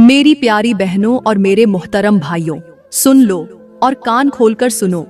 मेरी प्यारी बहनों और मेरे मोहतरम भाइयों, सुन लो और कान खोलकर सुनो।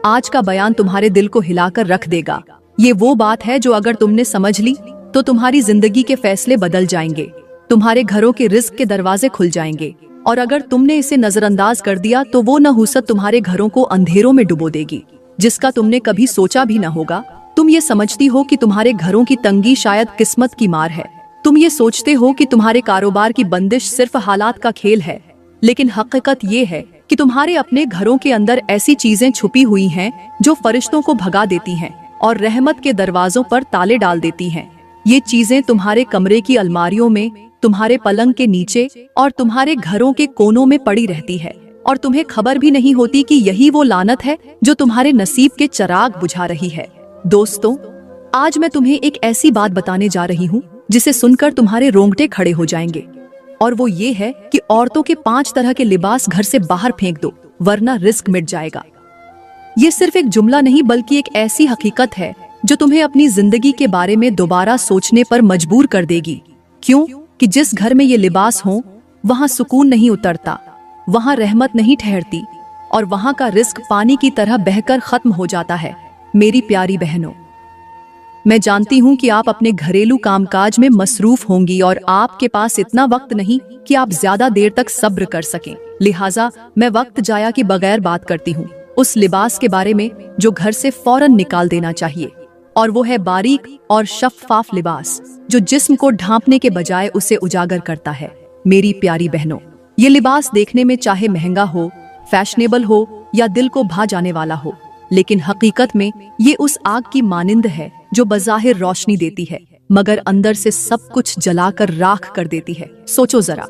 आज का बयान तुम्हारे दिल को हिलाकर रख देगा। ये वो बात है जो अगर तुमने समझ ली तो तुम्हारी जिंदगी के फैसले बदल जाएंगे, तुम्हारे घरों के रिस्क के दरवाजे खुल जाएंगे। और अगर तुमने इसे नजरअंदाज कर दिया तो वो नहुसत तुम्हारे घरों को अंधेरों में डुबो देगी, जिसका तुमने कभी सोचा भी न होगा। तुम ये समझती हो कि तुम्हारे घरों की तंगी शायद किस्मत की मार है। तुम ये सोचते हो कि तुम्हारे कारोबार की बंदिश सिर्फ हालात का खेल है, लेकिन हकीकत ये है कि तुम्हारे अपने घरों के अंदर ऐसी चीजें छुपी हुई हैं जो फरिश्तों को भगा देती हैं और रहमत के दरवाजों पर ताले डाल देती हैं। ये चीजें तुम्हारे कमरे की अलमारियों में, तुम्हारे पलंग के नीचे और तुम्हारे घरों के कोनों में पड़ी रहती है, और तुम्हें खबर भी नहीं होती कि यही वो लानत है जो तुम्हारे नसीब के चिराग बुझा रही है। दोस्तों, आज मैं तुम्हें एक ऐसी बात बताने जा रही हूँ जिसे सुनकर तुम्हारे रोंगटे खड़े हो जाएंगे, और वो ये है कि औरतों के 5 तरह के लिबास घर से बाहर फेंक दो, वरना रिस्क मिट जाएगा। ये सिर्फ एक जुमला नहीं बल्कि एक ऐसी हकीकत है जो तुम्हें अपनी जिंदगी के बारे में दोबारा सोचने पर मजबूर कर देगी। क्यों? कि जिस घर में ये लिबास हो वहाँ सुकून नहीं उतरता, वहाँ रहमत नहीं ठहरती, और वहाँ का रिस्क पानी की तरह बहकर खत्म हो जाता है। मेरी प्यारी बहनों, मैं जानती हूँ कि आप अपने घरेलू कामकाज में मसरूफ होंगी और आपके पास इतना वक्त नहीं कि आप ज्यादा देर तक सब्र कर सकें। लिहाजा मैं वक्त जाया के बगैर बात करती हूँ उस लिबास के बारे में जो घर से फौरन निकाल देना चाहिए, और वो है बारीक और शफ़ाफ लिबास जो जिस्म को ढांपने के बजाय उसे उजागर करता है। मेरी प्यारी बहनों, ये लिबास देखने में चाहे महंगा हो, फैशनेबल हो या दिल को भा जाने वाला हो, लेकिन हकीकत में ये उस आग की मानिंद है जो बज़ाहिर रोशनी देती है मगर अंदर से सब कुछ जलाकर राख कर देती है। सोचो जरा,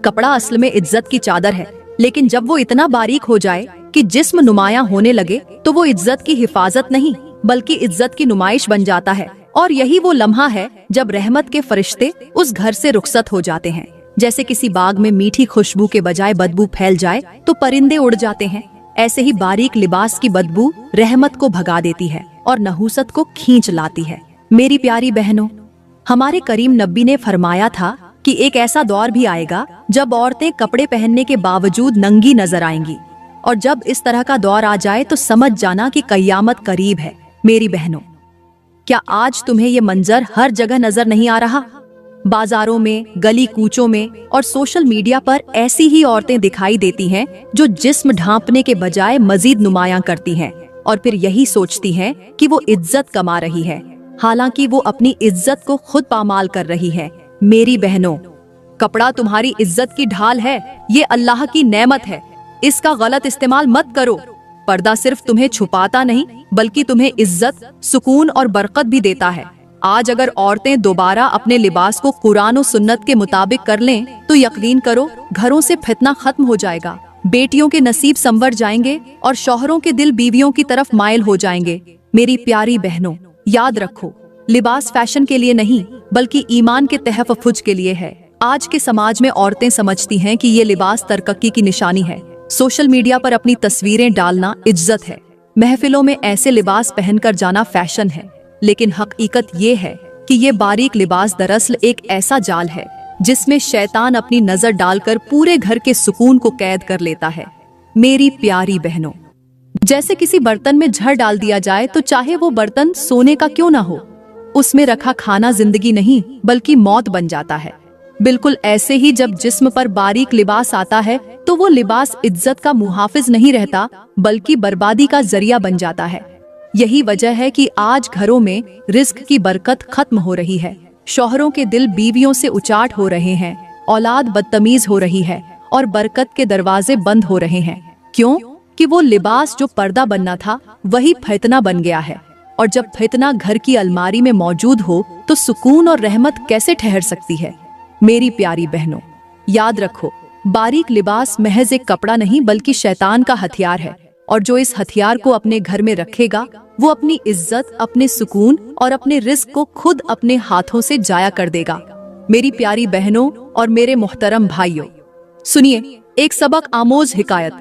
कपड़ा असल में इज्जत की चादर है, लेकिन जब वो इतना बारीक हो जाए कि जिस्म नुमायां होने लगे तो वो इज्जत की हिफाजत नहीं बल्कि इज्जत की नुमाइश बन जाता है। और यही वो लम्हा है जब रहमत के फरिश्ते उस घर से रुखसत हो जाते हैं। जैसे किसी बाग में मीठी खुशबू के बजाय बदबू फैल जाए तो परिंदे उड़ जाते हैं, ऐसे ही बारीक लिबास की बदबू रहमत को भगा देती है और नहुसत को खींच लाती है। मेरी प्यारी बहनों, हमारे करीम नबी ने फरमाया था कि एक ऐसा दौर भी आएगा जब औरतें कपड़े पहनने के बावजूद नंगी नजर आएंगी, और जब इस तरह का दौर आ जाए तो समझ जाना कि कयामत करीब है। मेरी बहनों, क्या आज तुम्हें ये मंजर हर जगह नजर नहीं आ रहा? बाजारों में, गली कूचों में और सोशल मीडिया पर ऐसी ही औरतें दिखाई देती हैं जो जिस्म ढांपने के बजाय मजीद नुमायां करती हैं और फिर यही सोचती हैं कि वो इज्जत कमा रही है, हालांकि वो अपनी इज्जत को खुद पामाल कर रही है। मेरी बहनों, कपड़ा तुम्हारी इज्जत की ढाल है, ये अल्लाह की नेमत है, इसका गलत इस्तेमाल मत करो। पर्दा सिर्फ तुम्हें छुपाता नहीं बल्कि तुम्हें इज्जत, सुकून और बरकत भी देता है। आज अगर औरतें दोबारा अपने लिबास को कुरान और सुन्नत के मुताबिक कर लें तो यकीन करो घरों से फितना खत्म हो जाएगा, बेटियों के नसीब संवर जाएंगे और शौहरों के दिल बीवियों की तरफ माइल हो जाएंगे। मेरी प्यारी बहनों, याद रखो, लिबास फैशन के लिए नहीं बल्कि ईमान के तहफ़्फ़ुज़ के लिए है। आज के समाज में औरतें समझती हैं कि ये लिबास तरक्की की निशानी है। सोशल मीडिया पर अपनी तस्वीरें डालना इज्जत है, महफिलों में ऐसे लिबास पहनकर जाना फैशन है, लेकिन हकीकत ये है कि ये बारीक लिबास दरअसल एक ऐसा जाल है जिसमें शैतान अपनी नजर डालकर पूरे घर के सुकून को कैद कर लेता है। मेरी प्यारी बहनों, जैसे किसी बर्तन में झड़ डाल दिया जाए तो चाहे वो बर्तन सोने का क्यों ना हो, उसमें रखा खाना जिंदगी नहीं बल्कि मौत बन जाता है। बिल्कुल ऐसे ही जब जिस्म पर बारीक लिबास आता है तो वो लिबास इज्जत का मुहाफिज नहीं रहता बल्कि बर्बादी का जरिया बन जाता है। यही वजह है कि आज घरों में रिस्क की बरकत खत्म हो रही है, शौहरों के दिल बीवियों से उचाट हो रहे हैं, औलाद बदतमीज हो रही है और बरकत के दरवाजे बंद हो रहे हैं। क्यों? कि वो लिबास जो पर्दा बनना था वही फितना बन गया है, और जब फितना घर की अलमारी में मौजूद हो तो सुकून और रहमत कैसे ठहर सकती है? मेरी प्यारी बहनों, याद रखो, बारीक लिबास महज एक कपड़ा नहीं बल्कि शैतान का हथियार है, और जो इस हथियार को अपने घर में रखेगा वो अपनी इज्जत, अपने सुकून और अपने रिस्क को खुद अपने हाथों से जाया कर देगा। मेरी प्यारी बहनों और मेरे मोहतरम भाइयों, सुनिए एक सबक आमोज हिकायत।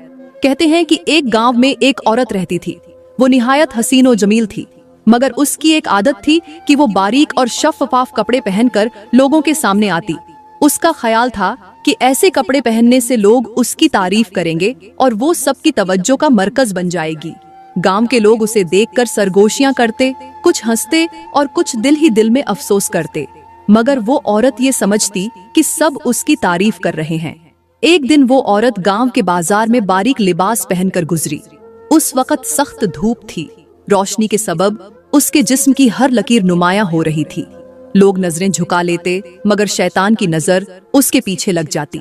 कहते हैं कि एक गांव में एक औरत रहती थी। वो निहायत हसीन और जमील थी, मगर उसकी एक आदत थी कि वो बारीक और शफ़ाफ कपड़े पहनकर लोगों के सामने आती। उसका ख्याल था कि ऐसे कपड़े पहनने से लोग उसकी तारीफ करेंगे और वो सबकी तवज्जो का मरकज बन जाएगी। गांव के लोग उसे देखकर सरगोशियां करते, कुछ हंसते और कुछ दिल ही दिल में अफसोस करते, मगर वो औरत ये समझती कि सब उसकी तारीफ कर रहे हैं। एक दिन वो औरत गांव के बाजार में बारीक लिबास पहनकर गुजरी। उस वक्त सख्त धूप थी। रोशनी के सबब उसके जिस्म की हर लकीर नुमायां हो रही थी। लोग नजरें झुका लेते, मगर शैतान की नजर उसके पीछे लग जाती।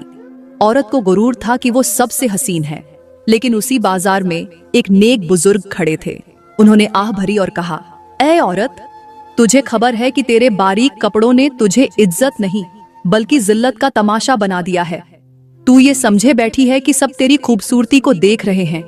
औरत को गुरूर था कि वो सबसे हसीन है, लेकिन उसी बाजार में एक नेक बुजुर्ग खड़े थे। उन्होंने आह भरी और कहा, ऐ औरत, तुझे खबर है कि तेरे बारीक कपड़ों ने तुझे इज्जत नहीं बल्कि जिल्लत का तमाशा बना दिया है। तू ये समझे बैठी है कि सब तेरी खूबसूरती को देख रहे हैं,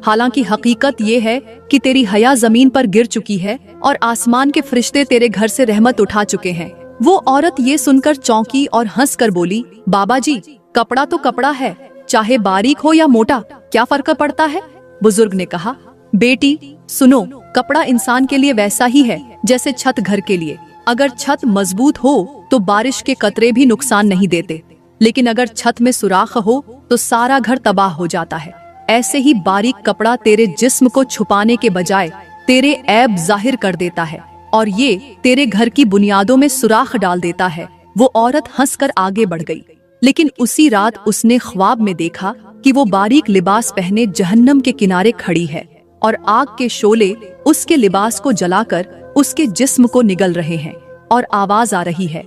हालांकि हकीकत ये है कि तेरी हया जमीन पर गिर चुकी है और आसमान के फरिश्ते तेरे घर से रहमत उठा चुके हैं। वो औरत ये सुनकर चौंकी और हंस कर बोली, बाबा जी, कपड़ा तो कपड़ा है, चाहे बारीक हो या मोटा, क्या फर्क पड़ता है? बुजुर्ग ने कहा, बेटी सुनो, कपड़ा इंसान के लिए वैसा ही है जैसे छत घर के लिए। अगर छत मजबूत हो तो बारिश के कतरे भी नुकसान नहीं देते, लेकिन अगर छत में सुराख हो तो सारा घर तबाह हो जाता है। ऐसे ही बारीक कपड़ा तेरे जिस्म को छुपाने के बजाय तेरे ऐब जाहिर कर देता है और ये तेरे घर की बुनियादों में सुराख डाल देता है। वो औरत हंसकर आगे बढ़ गई, लेकिन उसी रात उसने ख्वाब में देखा कि वो बारीक लिबास पहने जहन्नम के किनारे खड़ी है और आग के शोले उसके लिबास को जलाकर उसके जिस्म को निगल रहे हैं और आवाज आ रही है,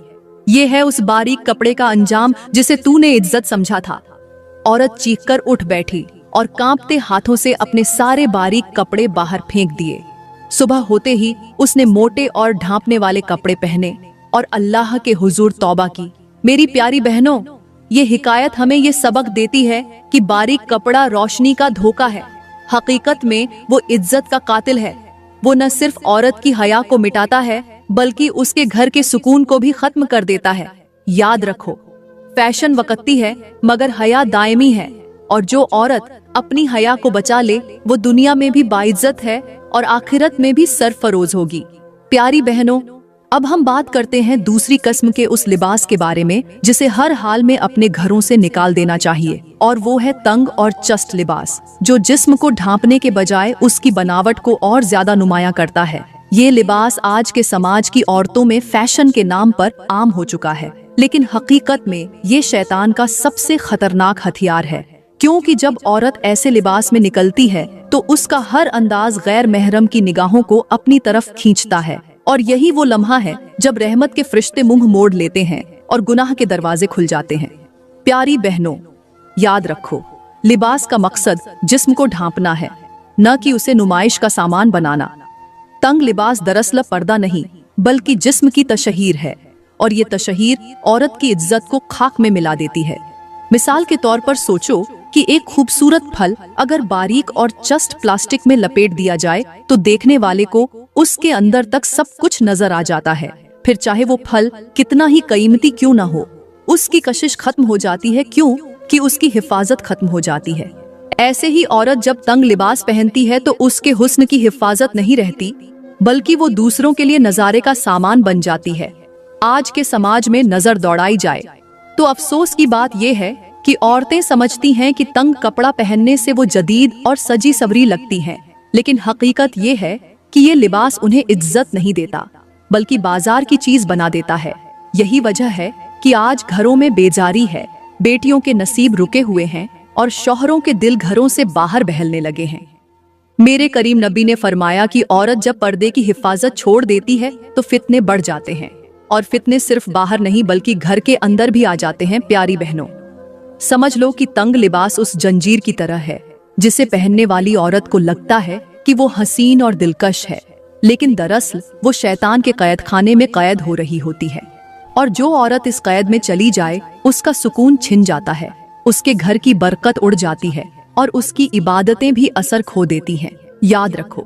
ये है उस बारीक कपड़े का अंजाम जिसे तूने इज्जत समझा था। औरत चीखकर उठ बैठी और कांपते हाथों से अपने सारे बारीक कपड़े बाहर फेंक दिए। सुबह होते ही उसने मोटे और ढांपने वाले कपड़े पहने और अल्लाह के हुजूर तौबा की। मेरी प्यारी बहनों, ये हिकायत हमें ये सबक देती है कि बारीक कपड़ा रोशनी का धोखा है। हकीकत में वो इज्जत का कातिल है। वो न सिर्फ औरत की हया को मिटाता है बल्कि उसके घर के सुकून को भी खत्म कर देता है। याद रखो, फैशन वक्ती है मगर हया दायमी है, और जो औरत अपनी हया को बचा ले वो दुनिया में भी बाइज्जत है और आखिरत में भी सरफरोज होगी। प्यारी बहनों, अब हम बात करते हैं दूसरी किस्म के उस लिबास के बारे में जिसे हर हाल में अपने घरों से निकाल देना चाहिए, और वो है तंग और चस्ट लिबास, जो जिस्म को ढांपने के बजाय उसकी बनावट को और ज्यादा नुमायां करता है। ये लिबास आज के समाज की औरतों में फैशन के नाम पर आम हो चुका है, लेकिन हकीकत में ये शैतान का सबसे खतरनाक हथियार है, क्योंकि जब औरत ऐसे लिबास में निकलती है तो उसका हर अंदाज गैर महरम की निगाहों को अपनी तरफ खींचता है, और यही वो लम्हा है जब रहमत के फरिश्ते मुंह मोड़ लेते हैं और गुनाह के दरवाजे खुल जाते हैं। प्यारी बहनों, याद रखो, लिबास का मकसद जिस्म को ढांपना है, न कि उसे नुमाइश का सामान बनाना। तंग लिबास दरअसल पर्दा नहीं बल्कि जिस्म की तशहीर है, और ये तशहीर औरत की इज्जत को खाक में मिला देती है। मिसाल के तौर पर सोचो कि एक खूबसूरत फल अगर बारीक और चस्ट प्लास्टिक में लपेट दिया जाए तो देखने वाले को उसके अंदर तक सब कुछ नजर आ जाता है। फिर चाहे वो फल कितना ही कीमती क्यों ना हो, उसकी कशिश खत्म हो जाती है, क्यों कि उसकी हिफाजत खत्म हो जाती है। ऐसे ही औरत जब तंग लिबास पहनती है तो उसके हुस्न की हिफाजत नहीं रहती बल्कि वो दूसरों के लिए नजारे का सामान बन जाती है। आज के समाज में नजर दौड़ाई जाए तो अफसोस की बात यह है कि औरतें समझती हैं कि तंग कपड़ा पहनने से वो जदीद और सजी सवरी लगती हैं, लेकिन हकीकत ये है कि ये लिबास उन्हें इज्जत नहीं देता बल्कि बाजार की चीज बना देता है। यही वजह है कि आज घरों में बेजारी है, बेटियों के नसीब रुके हुए हैं और शौहरों के दिल घरों से बाहर बहलने लगे हैं। मेरे करीम नबी ने फरमाया कि औरत जब पर्दे की हिफाजत छोड़ देती है तो फितने बढ़ जाते हैं, और फितने सिर्फ बाहर नहीं बल्कि घर के अंदर भी आ जाते हैं। प्यारी बहनों, समझ लो कि तंग लिबास उस जंजीर की तरह है जिसे पहनने वाली औरत को लगता है कि वो हसीन और दिलकश है, लेकिन दरअसल वो शैतान के कैद खाने में कैद हो रही होती है। और जो औरत इस कैद में चली जाए उसका सुकून छिन जाता है, उसके घर की बरकत उड़ जाती है और उसकी इबादतें भी असर खो देती हैं। याद रखो,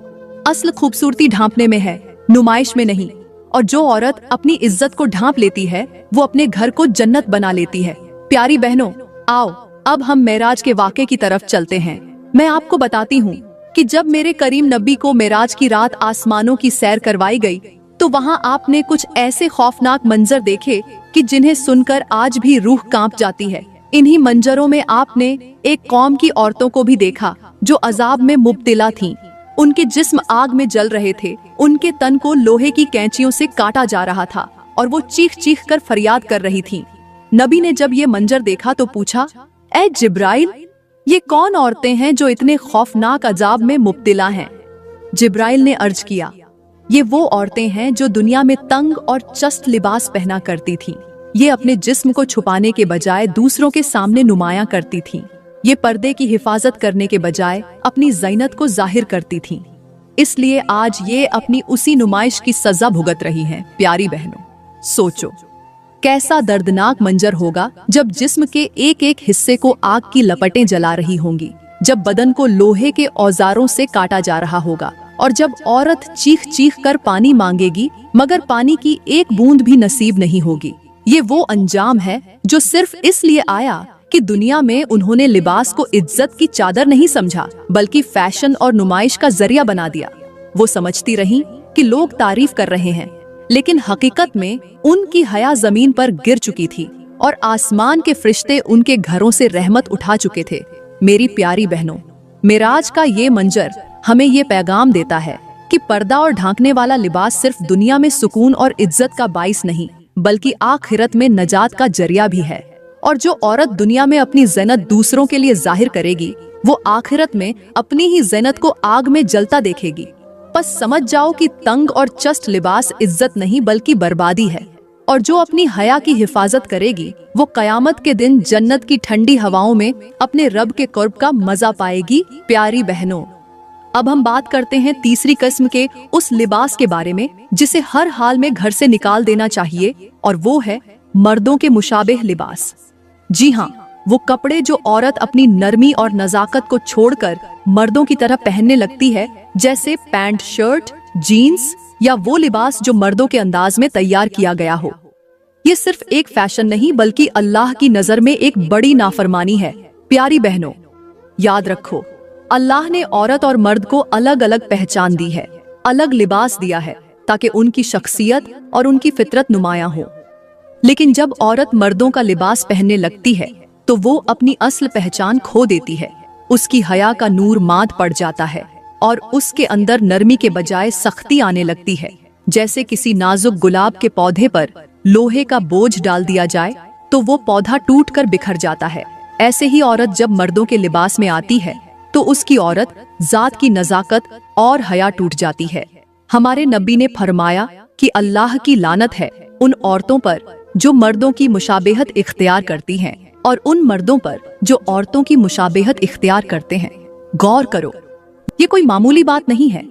असल खूबसूरती ढांपने में है, नुमाइश में नहीं। और जो औरत अपनी इज्जत को ढांप लेती है वो अपने घर को जन्नत बना लेती है। प्यारी बहनों, आओ अब हम मेराज के वाक़े की तरफ चलते हैं। मैं आपको बताती हूँ कि जब मेरे करीम नबी को मेराज की रात आसमानों की सैर करवाई गई तो वहाँ आपने कुछ ऐसे खौफनाक मंजर देखे कि जिन्हें सुनकर आज भी रूह कांप जाती है। इन्हीं मंजरों में आपने एक कौम की औरतों को भी देखा जो अजाब में मुब्तला थीं। उनके जिस्म आग में जल रहे थे, उनके तन को लोहे की कैंचियों से काटा जा रहा था और वो चीख चीख कर फरियाद कर रही थीं। नबी ने जब ये मंजर देखा तो पूछा, ऐ जिब्राइल, ये कौन औरतें हैं जो इतने खौफनाक अजाब में मुब्तला हैं? जिब्राइल ने अर्ज किया, ये वो औरतें हैं जो दुनिया में तंग और चस्त लिबास पहना करती थीं। ये अपने जिस्म को छुपाने के बजाय दूसरों के सामने नुमायां करती थीं। ये पर्दे की हिफाजत करने के बजाय अपनी ज़ीनत को जाहिर करती थीं। इसलिए आज ये अपनी उसी नुमाइश की सजा भुगत रही हैं। प्यारी बहनों, सोचो कैसा दर्दनाक मंजर होगा जब जिस्म के एक एक हिस्से को आग की लपटें जला रही होंगी, जब बदन को लोहे के औजारों से काटा जा रहा होगा और जब औरत चीख चीख कर पानी मांगेगी मगर पानी की एक बूंद भी नसीब नहीं होगी। ये वो अंजाम है जो सिर्फ इसलिए आया कि दुनिया में उन्होंने लिबास को इज्जत की चादर नहीं समझा बल्कि फैशन और नुमाइश का जरिया बना दिया। वो समझती रहीं कि लोग तारीफ कर रहे हैं, लेकिन हकीकत में उनकी हया जमीन पर गिर चुकी थी और आसमान के फरिश्ते उनके घरों से रहमत उठा चुके थे। मेरी प्यारी बहनों, मिराज का ये मंजर हमें ये पैगाम देता है कि पर्दा और ढांकने वाला लिबास सिर्फ दुनिया में सुकून और इज्जत का बाइस नहीं बल्कि आखिरत में नजात का जरिया भी है। और जो औरत दुनिया में अपनी ज़ीनत दूसरों के लिए जाहिर करेगी वो आखिरत में अपनी ही ज़ीनत को आग में जलता देखेगी। बस समझ जाओ कि तंग और चस्त लिबास इज्जत नहीं बल्कि बर्बादी है। और जो अपनी हया की हिफाजत करेगी वो कयामत के दिन जन्नत की ठंडी हवाओं में अपने रब के कुर्ब का मजा पाएगी। प्यारी बहनों, अब हम बात करते हैं तीसरी किस्म के उस लिबास के बारे में जिसे हर हाल में घर से निकाल देना चाहिए, और वो है मर्दों के मुशाबिह लिबास। जी हाँ, वो कपड़े जो औरत अपनी नरमी और नजाकत को छोड़कर मर्दों की तरह पहनने लगती है, जैसे पैंट, शर्ट, जीन्स या वो लिबास जो मर्दों के अंदाज में तैयार किया गया हो। ये सिर्फ एक फैशन नहीं बल्कि अल्लाह की नजर में एक बड़ी नाफरमानी है। प्यारी बहनों, याद रखो, अल्लाह ने औरत और मर्द को अलग अलग पहचान दी है, अलग लिबास दिया है ताकि उनकी शख्सियत और उनकी फितरत नुमायां हो। लेकिन जब औरत मर्दों का लिबास पहनने लगती है तो वो अपनी असल पहचान खो देती है। उसकी हया का नूर मात पड़ जाता है और उसके अंदर नरमी के बजाय सख्ती आने लगती है। जैसे किसी नाजुक गुलाब के पौधे पर लोहे का बोझ डाल दिया जाए तो वो पौधा टूटकर बिखर जाता है। ऐसे ही औरत जब मर्दों के लिबास में आती है तो उसकी औरत जात की नजाकत और हया टूट जाती है। हमारे नबी ने फरमाया कि अल्लाह की लानत है उन औरतों पर जो मर्दों की मुशाबेहत इख्तियार करती हैं और उन मर्दों पर जो औरतों की मुशाबेहत इख्तियार करते हैं। गौर करो, ये कोई मामूली बात नहीं है,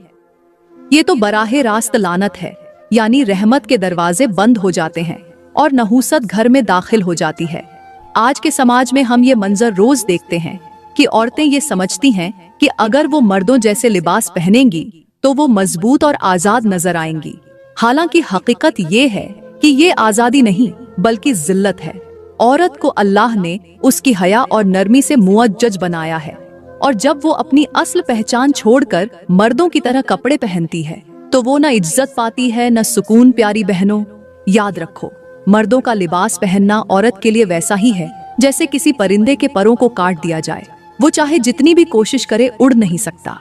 ये तो बराहे रास्त लानत है। यानी रहमत के दरवाजे बंद हो जाते हैं और नहूसत घर में दाखिल हो जाती है। आज के समाज में हम ये मंजर रोज देखते हैं कि औरतें ये समझती हैं कि अगर वो मर्दों जैसे लिबास पहनेंगी तो वो मजबूत और आजाद नजर आएंगी। हालांकि हकीकत ये है कि ये आजादी नहीं बल्कि जिल्लत है। औरत को अल्लाह ने उसकी हया और नरमी से मुअज्जज बनाया है, और जब वो अपनी असल पहचान छोड़कर मर्दों की तरह कपड़े पहनती है तो वो न इज्जत पाती है न सुकून। प्यारी बहनों, याद रखो, मर्दों का लिबास पहनना औरत के लिए वैसा ही है जैसे किसी परिंदे के परों को काट दिया जाए। वो चाहे जितनी भी कोशिश करे उड़ नहीं सकता।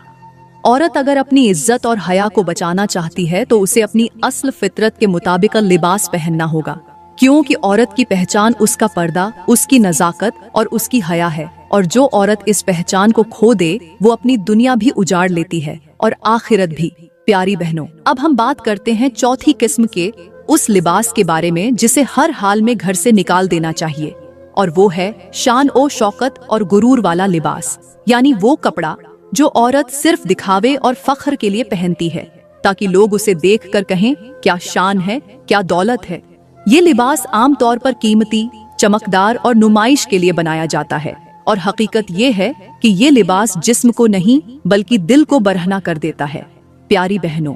औरत अगर अपनी इज्जत और हया को बचाना चाहती है तो उसे अपनी असल फितरत के मुताबिक लिबास पहनना होगा, क्योंकि औरत की पहचान उसका पर्दा, उसकी नजाकत और उसकी हया है। और जो औरत इस पहचान को खो दे वो अपनी दुनिया भी उजाड़ लेती है और आखिरत भी। प्यारी बहनों, अब हम बात करते हैं चौथी किस्म के उस लिबास के बारे में जिसे हर हाल में घर से निकाल देना चाहिए, और वो है शान ओ शौकत और गुरूर वाला लिबास। यानी वो कपड़ा जो औरत सिर्फ दिखावे और फख्र के लिए पहनती है ताकि लोग उसे देखकर कहें क्या शान है, क्या दौलत है। ये लिबास आम तौर पर कीमती, चमकदार और नुमाइश के लिए बनाया जाता है, और हकीकत ये है कि ये लिबास जिस्म को नहीं बल्कि दिल को बरहना कर देता है। प्यारी बहनों,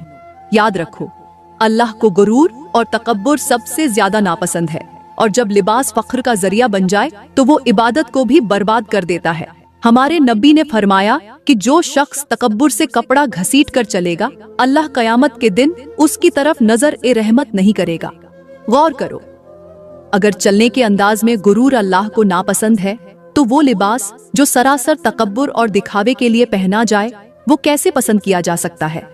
याद रखो, अल्लाह को गुरूर और तकब्बुर सबसे ज्यादा नापसंद है, और जब लिबास फख्र का जरिया बन जाए तो वो इबादत को भी बर्बाद कर देता है। हमारे नबी ने फरमाया कि जो शख्स तकब्बुर से कपड़ा घसीट कर चलेगा, अल्लाह कयामत के दिन उसकी तरफ नजर ए रहमत नहीं करेगा। गौर करो, अगर चलने के अंदाज में गुरूर अल्लाह को नापसंद है, तो वो लिबास जो सरासर तकब्बुर और दिखावे के लिए पहना जाए, वो कैसे पसंद किया जा सकता है।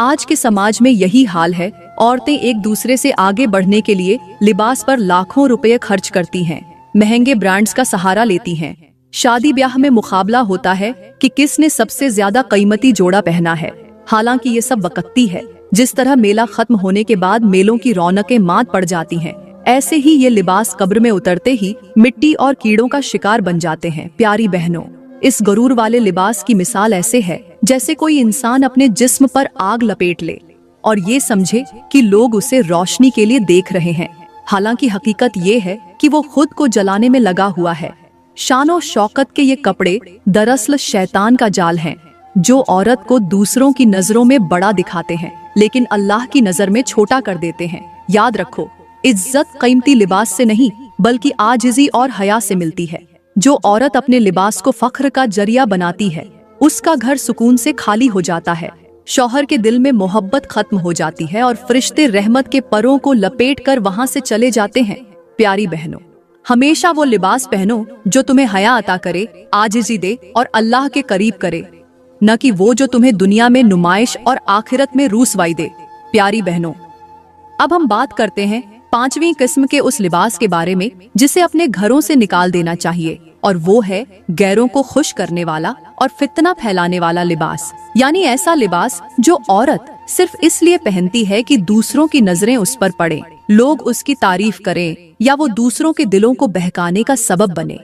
आज के समाज में यही हाल है। औरतें एक दूसरे से आगे बढ़ने के लिए लिबास पर लाखों रुपए खर्च करती हैं, महंगे ब्रांड्स का सहारा लेती हैं। शादी ब्याह में मुकाबला होता है कि किसने सबसे ज्यादा कीमती जोड़ा पहना है। हालांकि ये सब वक्ती है। जिस तरह मेला खत्म होने के बाद मेलों की रौनकें मात पड़ जाती हैं, ऐसे ही ये लिबास कब्र में उतरते ही मिट्टी और कीड़ों का शिकार बन जाते हैं। प्यारी बहनों, इस गरूर वाले लिबास की मिसाल ऐसे है जैसे कोई इंसान अपने जिस्म पर आग लपेट ले और ये समझे कि लोग उसे रोशनी के लिए देख रहे हैं। हालांकि हकीकत ये है कि वो खुद को जलाने में लगा हुआ है। शान और शौकत के ये कपड़े दरअसल शैतान का जाल हैं, जो औरत को दूसरों की नजरों में बड़ा दिखाते हैं, लेकिन अल्लाह की नजर में छोटा कर देते हैं। याद रखो, इज्जत कीमती लिबास से नहीं बल्कि आजिज़ी और हया से मिलती है। जो औरत अपने लिबास को फख्र का जरिया बनाती है, उसका घर सुकून से खाली हो जाता है, शौहर के दिल में मोहब्बत खत्म हो जाती है और फरिश्ते रहमत के परों को लपेट कर वहां से चले जाते हैं। प्यारी बहनों, हमेशा वो लिबास पहनो जो तुम्हें हया अता करे, आजिज़ी दे और अल्लाह के करीब करे, न कि वो जो तुम्हें दुनिया में नुमाइश और आखिरत में रूसवाई दे। प्यारी बहनों, अब हम बात करते हैं पांचवी किस्म के उस लिबास के बारे में जिसे अपने घरों से निकाल देना चाहिए, और वो है गैरों को खुश करने वाला और फितना फैलाने वाला लिबास। यानी ऐसा लिबास जो औरत सिर्फ इसलिए पहनती है कि दूसरों की नजरें उस पर पड़े, लोग उसकी तारीफ करें या वो दूसरों के दिलों को बहकाने का सबब बने।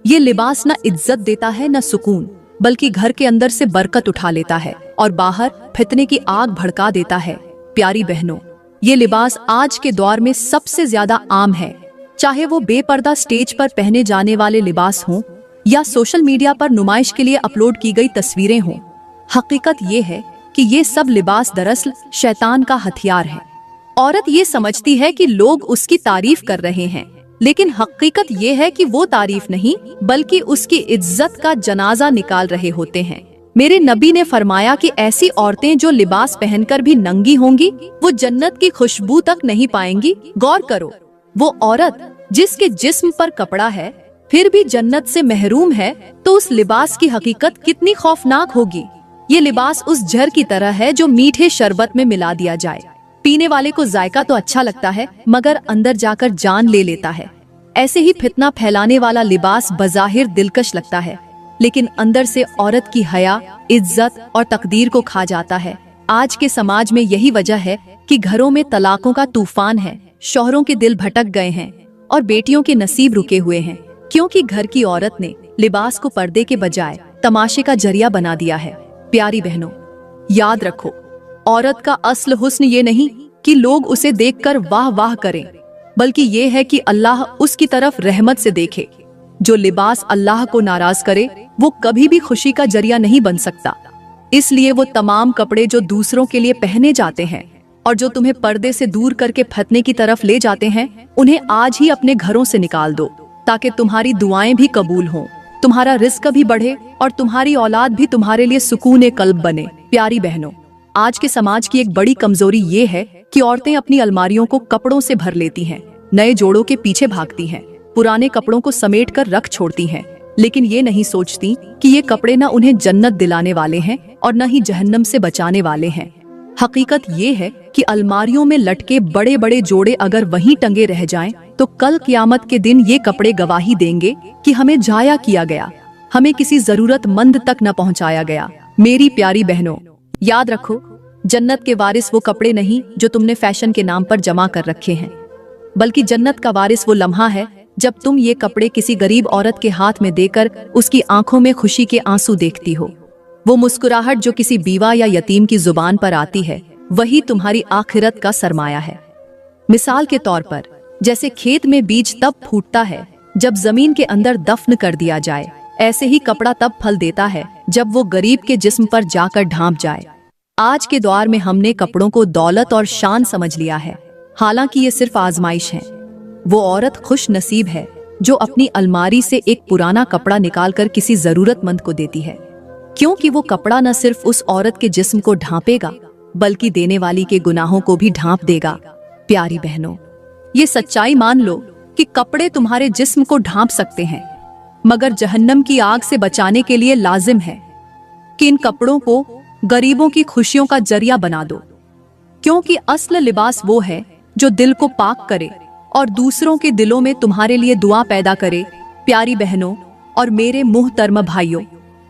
ये लिबास न इज्जत देता है न सुकून, बल्कि घर के अंदर से बरकत उठा लेता है और बाहर फितने की आग भड़का देता है। प्यारी बहनों, ये लिबास आज के दौर में सबसे ज्यादा आम है, चाहे वो बेपर्दा स्टेज पर पहने जाने वाले लिबास हों या सोशल मीडिया पर नुमाइश के लिए अपलोड की गई तस्वीरें हों। हकीकत ये है कि ये सब लिबास दरअसल शैतान का हथियार है। औरत ये समझती है कि लोग उसकी तारीफ कर रहे हैं, लेकिन हकीकत ये है कि वो तारीफ नहीं बल्कि उसकी इज्जत का जनाजा निकाल रहे होते हैं। मेरे नबी ने फरमाया कि ऐसी औरतें जो लिबास पहनकर भी नंगी होंगी, वो जन्नत की खुशबू तक नहीं पाएंगी। गौर करो, वो औरत जिसके जिस्म पर कपड़ा है फिर भी जन्नत से महरूम है, तो उस लिबास की हकीकत कितनी खौफनाक होगी। ये लिबास उस जहर की तरह है जो मीठे शरबत में मिला दिया जाए। पीने वाले को जायका तो अच्छा लगता है, मगर अंदर जाकर जान ले लेता है। ऐसे ही फितना फैलाने वाला लिबास बज़ाहिर दिलकश लगता है, लेकिन अंदर से औरत की हया, इज्जत और तकदीर को खा जाता है। आज के समाज में यही वजह है कि घरों में तलाकों का तूफान है, शौहरों के दिल भटक गए हैं और बेटियों के नसीब रुके हुए हैं, क्योंकि घर की औरत ने लिबास को पर्दे के बजाय तमाशे का जरिया बना दिया है। प्यारी बहनों, याद रखो, औरत का असल हुस्न ये नहीं कि लोग उसे देखकर वाह वाह करें, बल्कि ये है कि अल्लाह उसकी तरफ रहमत से देखे। जो लिबास अल्लाह को नाराज करे वो कभी भी खुशी का जरिया नहीं बन सकता। इसलिए वो तमाम कपड़े जो दूसरों के लिए पहने जाते हैं और जो तुम्हें पर्दे से दूर करके फतने की तरफ ले जाते हैं, उन्हें आज ही अपने घरों से निकाल दो, ताकि तुम्हारी दुआएं भी कबूल हों, तुम्हारा रिस्क भी बढ़े और तुम्हारी औलाद भी तुम्हारे लिए सुकून कल्ब बने। प्यारी बहनों, आज के समाज की एक बड़ी कमजोरी ये है कि औरतें अपनी अलमारियों को कपड़ों से भर लेती हैं, नए जोड़ों के पीछे भागती हैं, पुराने कपड़ों को समेट कर रख छोड़ती हैं, लेकिन ये नहीं सोचती कि ये कपड़े न उन्हें जन्नत दिलाने वाले हैं और न ही जहन्नम से बचाने वाले हैं। हकीकत ये है कि अलमारियों में लटके बड़े बड़े जोड़े अगर वहीं टंगे रह जाएं, तो कल क़यामत के दिन ये कपड़े गवाही देंगे कि हमें जाया किया गया, हमें किसी जरूरतमंद तक न पहुंचाया गया। मेरी प्यारी बहनों, याद रखो, जन्नत के वारिस वो कपड़े नहीं जो तुमने फैशन के नाम पर जमा कर रखे हैं, बल्कि जन्नत का वारिस वो लम्हा है जब तुम ये कपड़े किसी गरीब औरत के हाथ में देकर उसकी आंखों में खुशी के आंसू देखती हो। वो मुस्कुराहट जो किसी बीवा या यतीम की जुबान पर आती है, वही तुम्हारी आखिरत का सरमाया है। मिसाल के तौर पर, जैसे खेत में बीज तब फूटता है जब जमीन के अंदर दफन कर दिया जाए, ऐसे ही कपड़ा तब फल देता है जब वो गरीब के जिस्म पर जाकर ढांप जाए। आज के दौर में हमने कपड़ों को दौलत और शान समझ लिया है, हालांकि ये सिर्फ आजमाइश है। वो औरत खुश नसीब है जो अपनी अलमारी से एक पुराना कपड़ा निकालकर किसी जरूरतमंद को देती है। क्योंकि वो कपड़ा न सिर्फ उस औरत के जिस्म को ढांपेगा बल्कि देने वाली के गुनाहों को भी ढांप देगा। प्यारी बहनों, ये सच्चाई मान लो कि कपड़े तुम्हारे जिस्म को ढांप सकते हैं, मगर जहन्नम की आग से बचाने के लिए लाजिम है कि इन कपड़ों को गरीबों की खुशियों का जरिया बना दो। क्योंकि असल लिबास वो है जो दिल को पाक करे और दूसरों के दिलों में तुम्हारे लिए दुआ पैदा करे। प्यारी बहनों और मेरे मुहतरम भाइयों,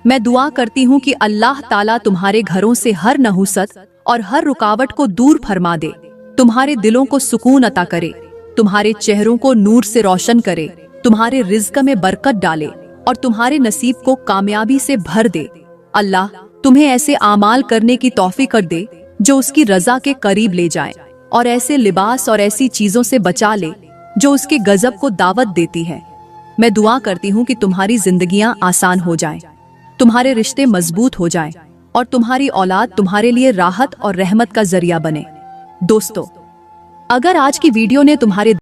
मैं दुआ करती हूँ कि अल्लाह ताला तुम्हारे घरों से हर नहुसत और हर रुकावट को दूर फरमा दे, तुम्हारे दिलों को सुकून अता करे, तुम्हारे चेहरों को नूर से रोशन करे, तुम्हारे रिज्क में बरकत डाले और तुम्हारे नसीब को कामयाबी से भर दे। अल्लाह तुम्हें ऐसे आमाल करने की तौफीक कर दे जो उसकी रजा के करीब ले जाए, और ऐसे लिबास और ऐसी चीजों से बचा ले जो उसके गजब को दावत देती है। मैं दुआ करती हूँ कि तुम्हारी जिंदगियां आसान हो जाएं, तुम्हारे रिश्ते मजबूत हो जाएं और तुम्हारी औलाद तुम्हारे लिए राहत और रहमत का जरिया बने। दोस्तों, अगर आज की वीडियो ने तुम्हारे